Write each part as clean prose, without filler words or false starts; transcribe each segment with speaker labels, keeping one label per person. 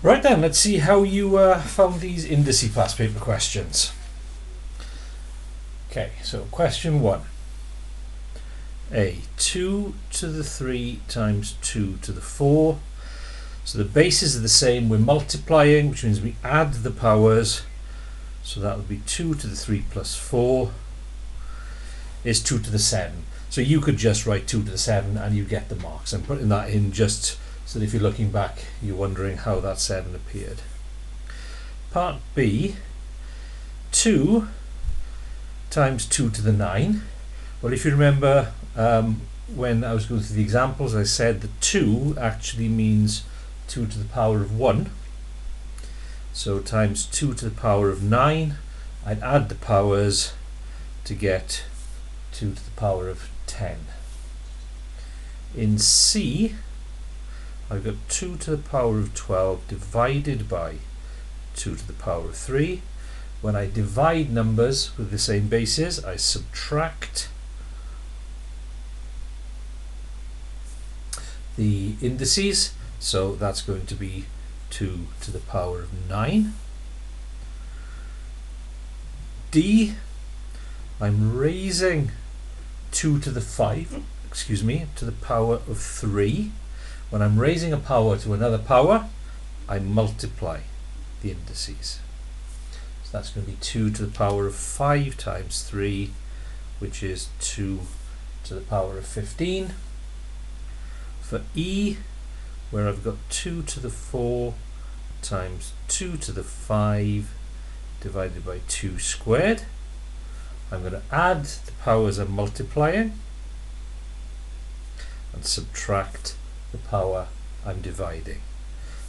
Speaker 1: Right then, let's see how you found these indices past paper questions. Okay, so question 1. 2 to the 3 times 2 to the 4. So the bases are the same, we're multiplying, which means we add the powers. So that would be 2 to the 3 plus 4 is 2 to the 7. So you could just write 2 to the 7 and you get the marks. I'm putting that in just so that if you're looking back, you're wondering how that 7 appeared. Part B, 2 times 2 to the 9. Well, if you remember when I was going through the examples, I said that 2 actually means 2 to the power of 1. So times 2 to the power of 9, I'd add the powers to get 2 to the power of 10. In C, I've got 2 to the power of 12 divided by 2 to the power of 3. When I divide numbers with the same bases, I subtract the indices, so that's going to be 2 to the power of 9. D, I'm raising 2 to the 5, to the power of 3. When I'm raising a power to another power, I multiply the indices. So that's going to be 2 to the power of 5 times 3, which is 2 to the power of 15. For E, where I've got 2 to the 4 times 2 to the 5 divided by 2 squared, I'm going to add the powers I'm multiplying and subtract the power I'm dividing.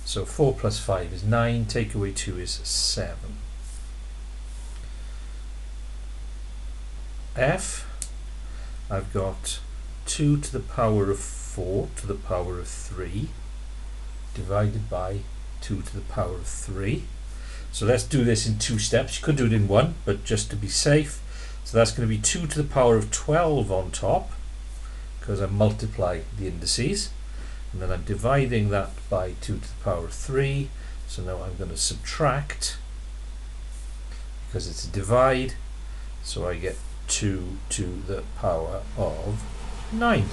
Speaker 1: So 4 plus 5 is 9, take away 2 is 7. F, I've got 2 to the power of 4 to the power of 3 divided by 2 to the power of 3. So let's do this in 2 steps. You could do it in 1, but just to be safe. So that's going to be 2 to the power of 12 on top, because I multiply the indices. And then I'm dividing that by 2 to the power of 3. So now I'm going to subtract, because it's a divide. So I get 2 to the power of 9.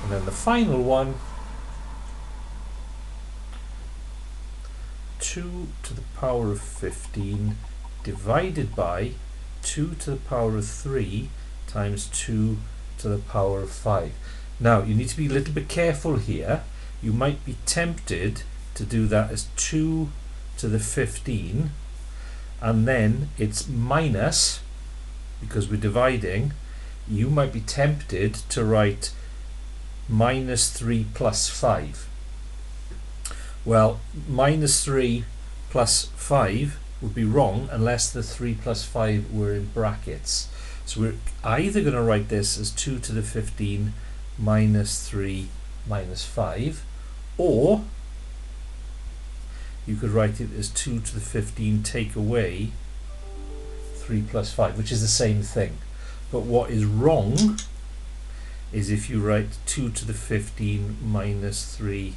Speaker 1: And then the final one, 2 to the power of 15 divided by 2 to the power of 3 times 2 to the power of 5. Now you need to be a little bit careful here. You might be tempted to do that as 2 to the 15 and then it's minus, because we're dividing, you might be tempted to write minus 3 plus 5. Well, minus 3 plus 5 would be wrong unless the 3 plus 5 were in brackets. So we're either going to write this as 2 to the 15 minus 3 minus 5, or you could write it as 2 to the 15 take away 3 plus 5, which is the same thing. But what is wrong is if you write 2 to the 15 minus 3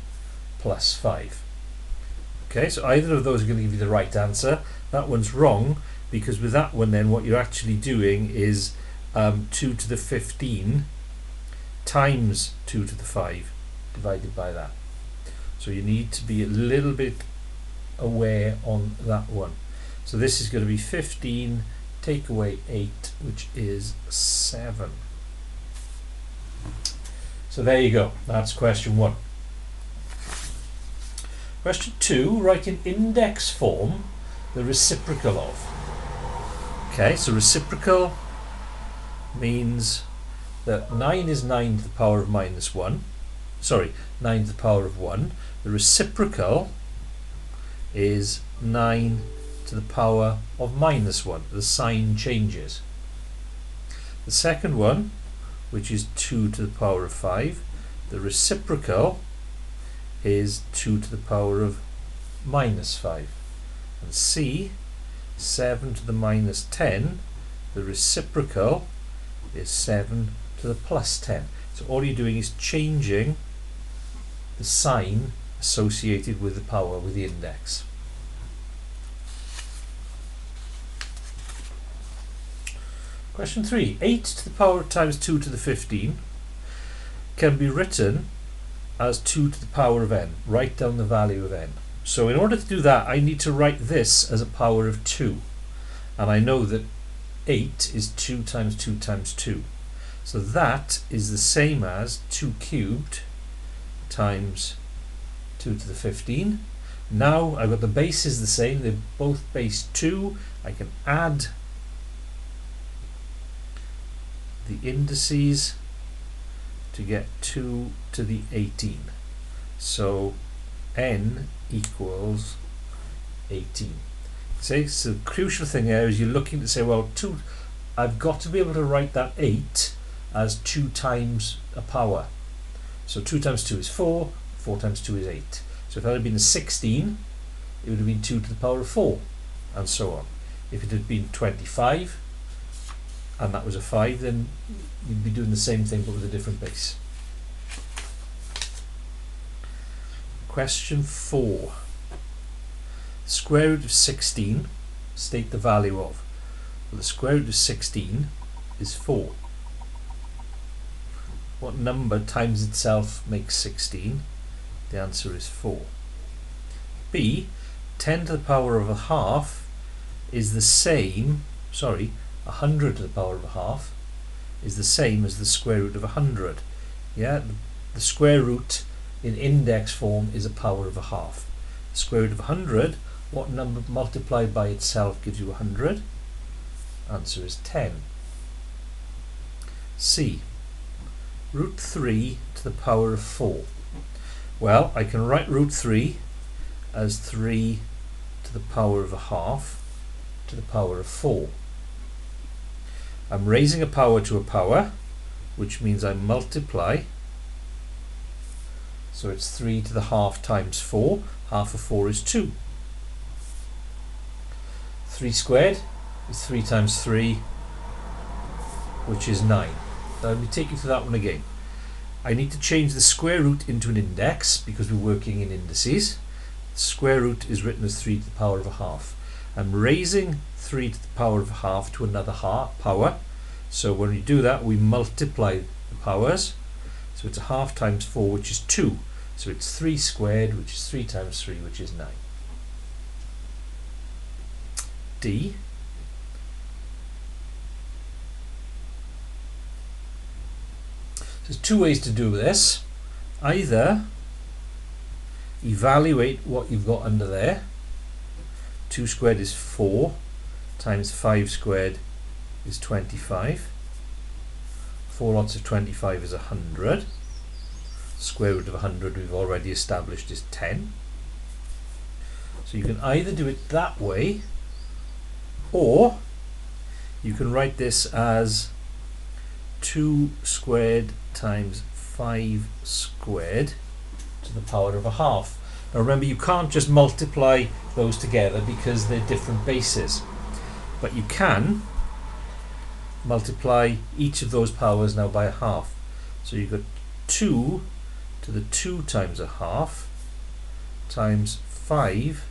Speaker 1: plus 5. Okay, so either of those are going to give you the right answer. That one's wrong, because with that one then what you're actually doing is 2 to the 15 times 2 to the 5 divided by that. So you need to be a little bit aware on that one. So this is going to be 15 take away 8, which is 7. So there you go, that's question 1. Question 2, write in index form the reciprocal of. Okay, so reciprocal means that 9 is 9 to the power of minus 1. Sorry, 9 to the power of 1. The reciprocal is 9 to the power of minus 1. The sign changes. The second one, which is 2 to the power of 5, the reciprocal is 2 to the power of minus 5. And C, 7 to the minus 10, the reciprocal is 7 to the plus 10. So all you're doing is changing the sign associated with the power with the index. Question 3. 8 to the power times 2 to the 15 can be written as 2 to the power of n. Write down the value of n. So in order to do that, I need to write this as a power of 2. And I know that 8 is 2 times 2 times 2. So that is the same as 2 cubed times 2 to the 15. Now I've got the bases the same. They're both base 2. I can add the indices to get 2 to the 18. So n equals 18. See, so the crucial thing here is you're looking to say, well, I've got to be able to write that 8 as 2 times a power. So 2 times 2 is 4, 4 times 2 is 8. So if that had been a 16, it would have been 2 to the power of 4, and so on. If it had been 25, and that was a 5, then you'd be doing the same thing but with a different base. Question 4. Square root of 16, state the value of. Well, the square root of 16 is 4. What number times itself makes 16? The answer is 4. B. 10 to the power of a half is the same, 100 to the power of a half is the same as the square root of 100. Yeah, the square root in index form is a power of a half. The square root of 100, what number multiplied by itself gives you 100? Answer is 10. C. Root 3 to the power of 4. Well, I can write root 3 as 3 to the power of a half to the power of 4. I'm raising a power to a power, which means I multiply. So it's 3 to the half times 4. Half of 4 is 2. 3 squared is 3 times 3, which is 9. Now let me take you through that one again. I need to change the square root into an index because we're working in indices. The square root is written as 3 to the power of a half. I'm raising 3 to the power of a half to another power. So when we do that, we multiply the powers. So it's a half times 4, which is 2. So it's 3 squared, which is 3 times 3, which is 9. D. There's two ways to do this. Either evaluate what you've got under there. 2 squared is 4 times 5 squared is 25. 4 lots of 25 is 100. Square root of 100 we've already established is 10. So you can either do it that way, or you can write this as 2 squared times 5 squared to the power of a half. Now remember, you can't just multiply those together because they're different bases, but you can multiply each of those powers now by a half. So you've got 2 to the 2 times a half times 5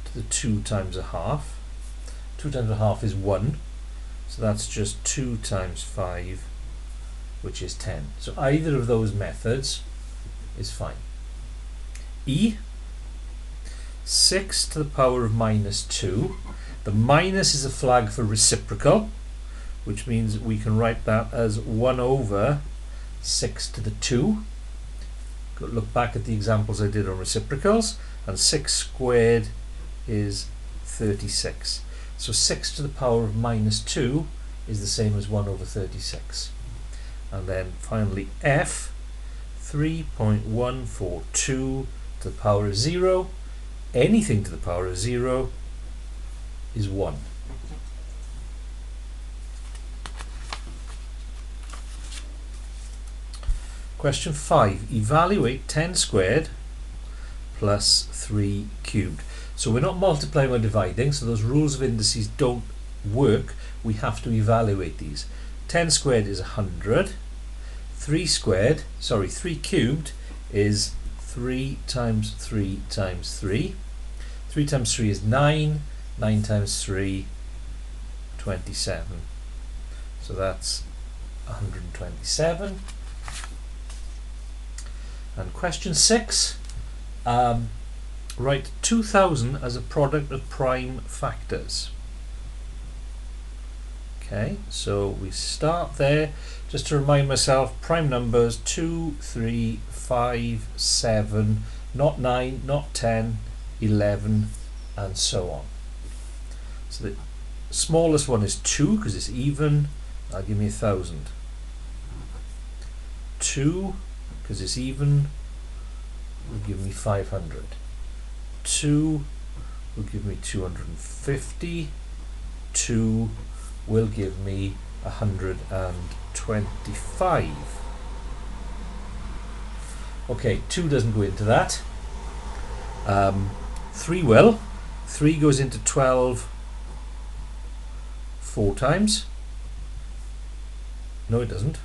Speaker 1: to the 2 times a half. 2 times a half is 1, so that's just 2 times 5, which is 10. So either of those methods is fine. E. 6 to the power of minus 2. The minus is a flag for reciprocal, which means we can write that as 1 over 6 to the 2. Look back at the examples I did on reciprocals, and 6 squared is 36. So 6 to the power of minus 2 is the same as 1 over 36. And then finally F. 3.142 to the power of 0. Anything to the power of 0 is 1. Question 5. Evaluate 10 squared plus 3 cubed. So we're not multiplying or dividing, so those rules of indices don't work. We have to evaluate these. 10 squared is 100. 3 cubed is 3 times 3 times 3. 3 times 3 is 9. 9 times 3, 27. So that's 127. And question 6. Write 2000 as a product of prime factors. Okay, so we start there. Just to remind myself, prime numbers 2, 3, 5, 7, not 9, not 10, 11, and so on. So the smallest one is 2 because it's even. That'll give me 1000. 2 because it's even will give me 500. 2 will give me 250. 2 will give me 125. Okay, 2 doesn't go into that. 3 will. 3 goes into 12 4 times. No, it doesn't.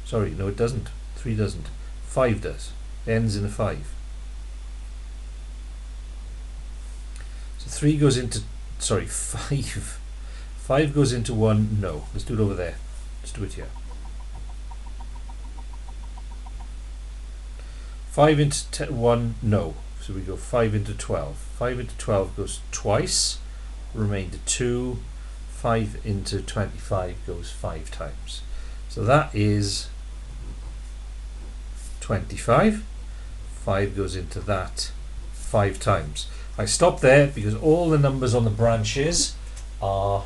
Speaker 1: Sorry, no, it doesn't. 3 doesn't. 5 does. Ends in a 5. So 3 goes into, sorry, 5. 5 goes into 1. No, let's do it over there. Let's do it here. 5 into 1. No. So we go 5 into 12. 5 into 12 goes twice. Remainder 2. 5 into 25 goes 5 times. So that is 25. 5 goes into that 5 times. I stop there because all the numbers on the branches are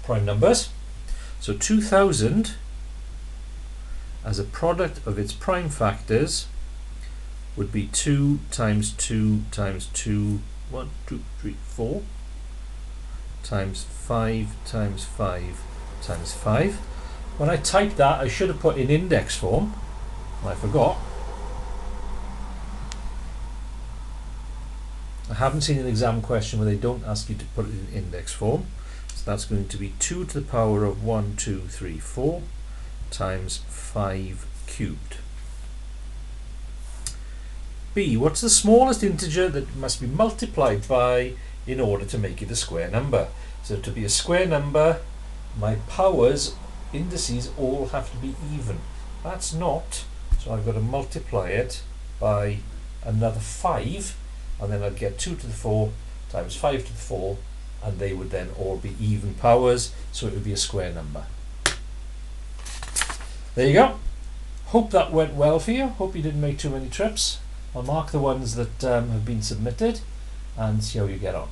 Speaker 1: prime numbers. So 2000 as a product of its prime factors would be 2 times 2 times 2, 1, 2, 3, 4 times 5 times 5 times 5. When I typed that, I should have put in index form, and I forgot. I haven't seen an exam question where they don't ask you to put it in index form. So that's going to be 2 to the power of 1, 2, 3, 4 times 5 cubed. B. What's the smallest integer that must be multiplied by in order to make it a square number? So to be a square number, my powers, indices, all have to be even. That's not, so I've got to multiply it by another 5, and then I'd get 2 to the 4 times 5 to the 4, and they would then all be even powers, so it would be a square number. There you go. Hope that went well for you. Hope you didn't make too many trips. I'll mark the ones that have been submitted and see how you get on.